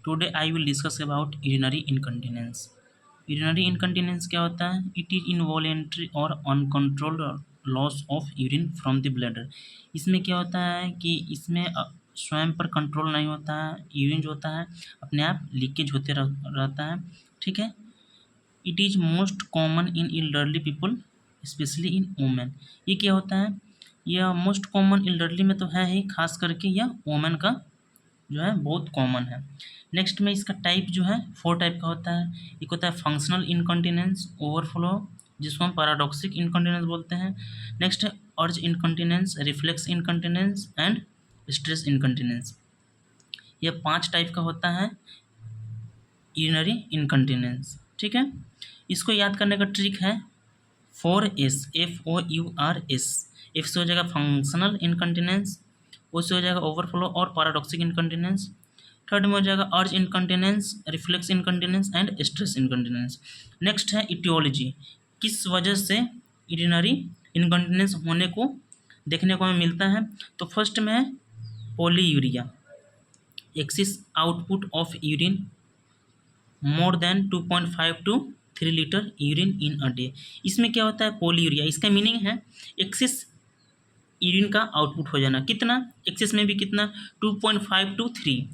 Today I will discuss about urinary incontinence. Urinary incontinence क्या होता है? इट इज़ इनवॉलेंट्री और uncontrolled loss of urine from the bladder. इसमें क्या होता है कि इसमें स्वयं पर कंट्रोल नहीं होता है, यूरिन जो होता है अपने आप लीकेज होते रहता है। ठीक है। It is most common in elderly people specially in women. ये क्या होता है? यह मोस्ट कॉमन एल्डरली में तो है ही, खास करके यह वुमेन का जो है बहुत कॉमन है। नेक्स्ट में इसका टाइप जो है 4 टाइप का होता है। एक होता है फंक्शनल इनकॉन्टिनेंस, ओवरफ्लो, जिसको हम पैराडॉक्सिक इनकॉन्टिनेंस बोलते हैं। नेक्स्ट है अर्ज incontinence, reflex incontinence and stress incontinence. यह 5 टाइप का होता है यूरिनरी इनकॉन्टिनेंस। ठीक है। इसको याद करने का ट्रिक है 4S, FOURS। एफ से हो जाएगा फंक्शनल इनकॉन्टिनेंस, ओ से हो जाएगा ओवरफ्लो और पैराडॉक्सिक इनकॉन्टिनेंस। थर्ड में हो जाएगा अर्ज incontinence, reflex incontinence and stress incontinence. Next है इटियोलॉजी, किस वजह से यूरिनरी इनकॉन्टिनेंस होने को देखने को हमें मिलता है। तो फर्स्ट में है polyuria, excess output of urine more than 2.5 to 3 litre urine in a day. इसमें क्या होता है? पॉलीयूरिया, इसका मीनिंग है एक्सिस यूरिन का आउटपुट हो जाना। कितना? एक्सेस में भी कितना? 2.5 टू 3,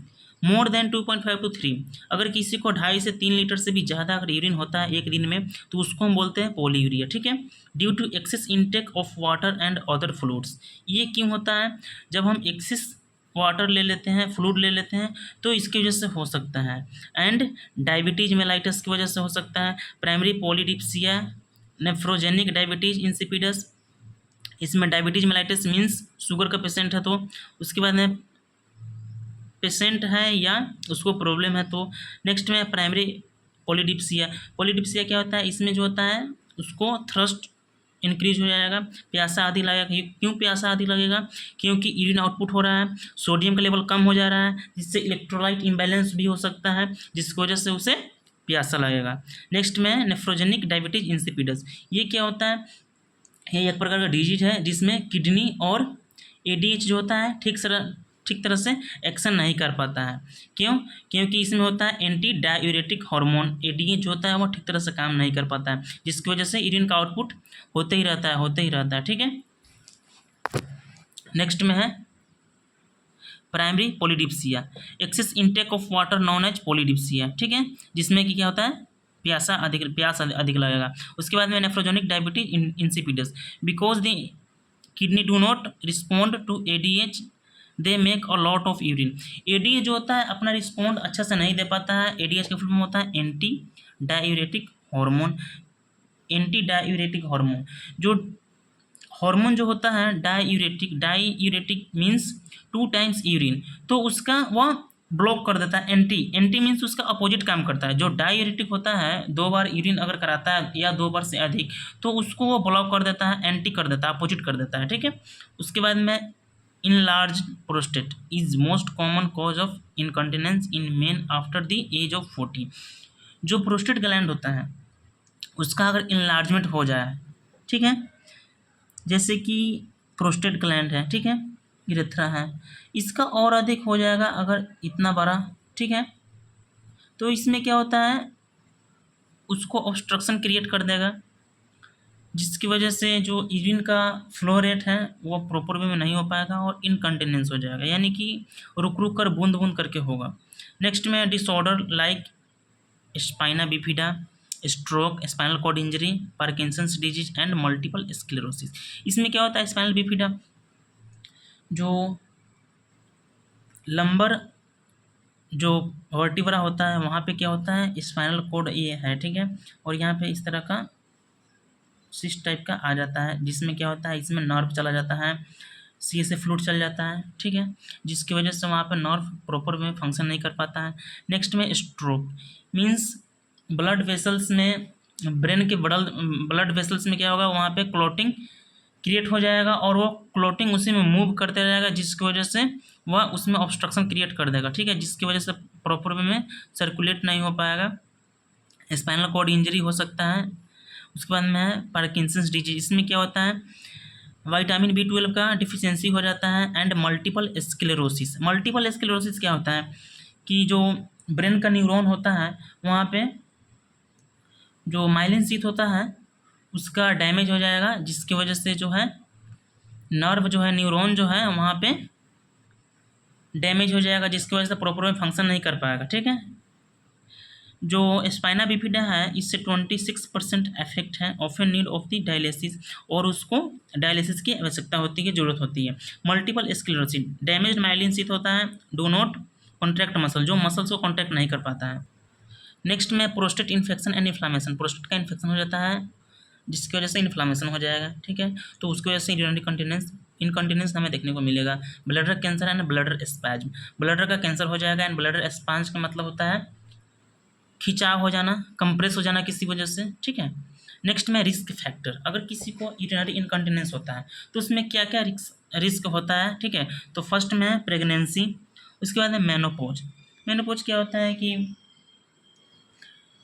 मोर देन 2.5 टू 3। अगर किसी को 2.5 से 3 लीटर से भी ज़्यादा अगर यूरिन होता है एक दिन में तो उसको हम बोलते हैं पॉलीयूरिया। ठीक है। Due to excess intake of water and other fluids. ये क्यों होता है? जब हम एक्सेस वाटर ले लेते हैं, फ्लूइड ले लेते हैं, तो इसकी वजह से हो सकता है। एंड डायबिटीज मेलाइटस की वजह से हो सकता है। Primary polydipsia, nephrogenic diabetes insipidus, इसमें डायबिटीज मेलाइटिस मीन्स शुगर का पेशेंट है तो, उसके बाद में पेशेंट है या उसको प्रॉब्लम है तो। नेक्स्ट में प्राइमरी पॉलीडिप्सिया। पॉलीडिप्सिया क्या होता है? इसमें जो होता है उसको थ्रस्ट इंक्रीज हो जाएगा, प्यासा आदि लगेगा। क्यों प्यासा आदि लगेगा? क्योंकि यूरिन आउटपुट हो रहा है, सोडियम का लेवल कम हो जा रहा है, जिससे इलेक्ट्रोलाइट इम्बैलेंस भी हो सकता है, जिसकी वजह से उसे प्यासा लगेगा। नेक्स्ट में नेफ्रोजेनिक डायबिटीज इंसिपिडस। ये क्या होता है? ये एक प्रकार का डिजीज है जिसमें किडनी और एडीएच जो होता है ठीक तरह से एक्शन नहीं कर पाता है। क्यों? क्योंकि इसमें होता है एंटी डायूरेटिक हार्मोन, एडीएच जो होता है वो ठीक तरह से काम नहीं कर पाता है, जिसकी वजह से यूरिन का आउटपुट होते ही रहता है। ठीक है। नेक्स्ट में है primary polydipsia, excess intake of water known as polydipsia. ठीक है। जिसमें कि क्या होता है? प्यास अधिक लगेगा। उसके बाद में nephrogenic diabetes insipidus, because the kidney do not respond to ADH they make a lot of urine. ADH जो होता है अपना रिस्पॉन्ड अच्छा से नहीं दे पाता है। एडीएच का फुल फॉर्म होता है anti diuretic hormone. Anti diuretic hormone जो हार्मोन जो होता है डायूरेटिक मीन्स 2 टाइम्स यूरिन, तो उसका वह ब्लॉक कर देता है। एंटी एंटी मीन्स उसका अपोजिट काम करता है। जो डायूरेटिक होता है 2 बार यूरिन अगर कराता है या 2 बार से अधिक, तो उसको वो ब्लॉक कर देता है, एंटी कर देता है, अपोजिट कर देता है। ठीक है। उसके बाद में enlarge prostate is most common cause of incontinence in men after the age of 40। जो प्रोस्टेट ग्लैंड होता है उसका अगर इनलार्जमेंट हो जाए, ठीक है, जैसे कि प्रोस्टेट ग्लैंड है, ठीक है, यूरेथ्रा है, इसका और अधिक हो जाएगा अगर इतना बड़ा, ठीक है, तो इसमें क्या होता है? उसको ऑब्स्ट्रक्शन क्रिएट कर देगा, जिसकी वजह से जो यूरिन का फ्लो रेट है वो प्रॉपर वे में नहीं हो पाएगा और इनकंटिनेंस हो जाएगा, यानी कि रुक रुक कर बूंद बूंद करके होगा। नेक्स्ट में disorder like spina bifida, stroke, spinal cord injury, Parkinson's disease and multiple sclerosis. इसमें क्या होता है? स्पाइनल बिफिडा जो लंबर जो वर्टिब्रा होता है वहाँ पे क्या होता है? स्पाइनल कॉर्ड ये है, ठीक है, और यहाँ पे इस तरह का सिस्ट टाइप का आ जाता है, जिसमें क्या होता है? इसमें नर्व चला जाता है, सी से फ्लूइड चल जाता है, ठीक है, जिसकी वजह से वहाँ पे नर्व प्रॉपर में फंक्शन नहीं कर पाता है। नेक्स्ट में स्ट्रोक मीन्स ब्लड वेसल्स में, ब्रेन के ब्लड वेसल्स में क्या होगा? वहाँ पे क्लॉटिंग क्रिएट हो जाएगा और वो क्लॉटिंग उसी में मूव करते रहेगा, जिसकी वजह से वह उसमें ऑब्स्ट्रक्शन क्रिएट कर देगा, ठीक है, जिसकी वजह से प्रॉपर वे में सर्कुलेट नहीं हो पाएगा। स्पाइनल कॉर्ड इंजरी हो सकता है। उसके बाद में है पार्किंसंस डिजीज। इसमें क्या होता है? विटामिन B12 का डिफिशियंसी हो जाता है and multiple sclerosis. Multiple sclerosis क्या होता है? कि जो ब्रेन का न्यूरॉन होता है वहाँ पे जो माइलिन शीथ होता है उसका डैमेज हो जाएगा, जिसकी वजह से जो है नर्व जो है, न्यूरॉन जो है वहाँ पे डैमेज हो जाएगा, जिसकी वजह से प्रॉपर में फंक्शन नहीं कर पाएगा। ठीक है, जो स्पाइना बिफिडा है इससे 26% इफेक्ट है, often need of the dialysis, और उसको डायलिसिस की आवश्यकता होती है, जरूरत होती है। Multiple sclerosis, damaged myelin sheath होता है, डू नॉट कॉन्ट्रैक्ट मसल, जो मसल्स को कॉन्ट्रैक्ट नहीं कर पाता है। नेक्स्ट में prostate infection and inflammation, prostate का इन्फेक्शन हो जाता है जिसकी वजह से इन्फ्लामेशन हो जाएगा। ठीक है, तो उसकी वजह से यूरिनरी इनकॉन्टिनेंस हमें देखने को मिलेगा। Bladder cancer and bladder spasm, bladder का कैंसर हो जाएगा एंड ब्लडर स्पैज्म का मतलब होता है खिंचाव हो जाना, कंप्रेस हो जाना किसी वजह से। ठीक है, नेक्स्ट में रिस्क फैक्टर, अगर किसी को यूरिनरी इनकॉन्टिनेंस होता है तो उसमें क्या क्या रिस्क होता है। ठीक है, तो फर्स्ट में है प्रेगनेंसी, उसके बाद है मेनोपॉज। मेनोपॉज क्या होता है कि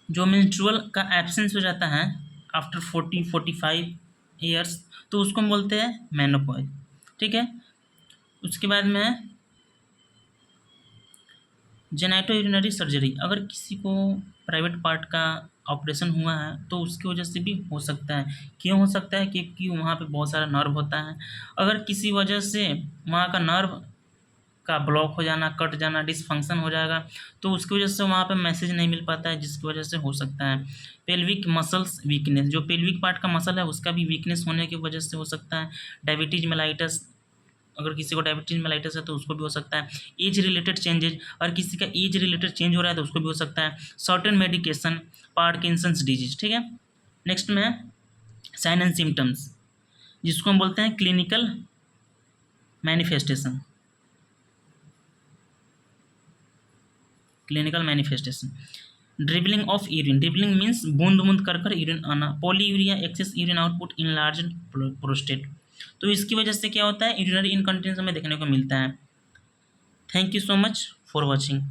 जो मेंस्ट्रुअल का एब्सेंस हो जाता है आफ्टर 45 ईयर्स, तो उसको हम बोलते हैं मेनोपॉज। ठीक है, उसके बाद में जेनाइटो यूरिनरी सर्जरी, अगर किसी को प्राइवेट पार्ट का ऑपरेशन हुआ है तो उसकी वजह से भी हो सकता है। क्यों हो सकता है? क्योंकि वहाँ पे बहुत सारा नर्व होता है, अगर किसी वजह से वहाँ का नर्व का ब्लॉक हो जाना, कट जाना, डिसफंक्शन हो जाएगा, तो उसकी वजह से वहाँ पे मैसेज नहीं मिल पाता है, जिसकी वजह से हो सकता है। पेल्विक मसल्स वीकनेस, जो पेल्विक पार्ट का मसल है उसका भी वीकनेस होने की वजह से हो सकता है। डायबिटीज मेलाइटस, अगर किसी को डायबिटीज मेलाइटस है तो उसको भी हो सकता है। एज रिलेटेड चेंजेज, अगर किसी का एज रिलेटेड चेंज हो रहा है तो उसको भी हो सकता है। Certain medication, Parkinson's disease. ठीक है, नेक्स्ट में साइन एंड सिम्टम्स, जिसको हम बोलते हैं clinical manifestation. Clinical manifestation, dribbling of urine, dribbling means बूंद बूंद कर यूरिन आना। Polyuria, excess urine output in large prostate, तो इसकी वजह से क्या होता है, यूरिनरी इनकॉन्टिनेंस हमें देखने को मिलता है। Thank you so much for watching.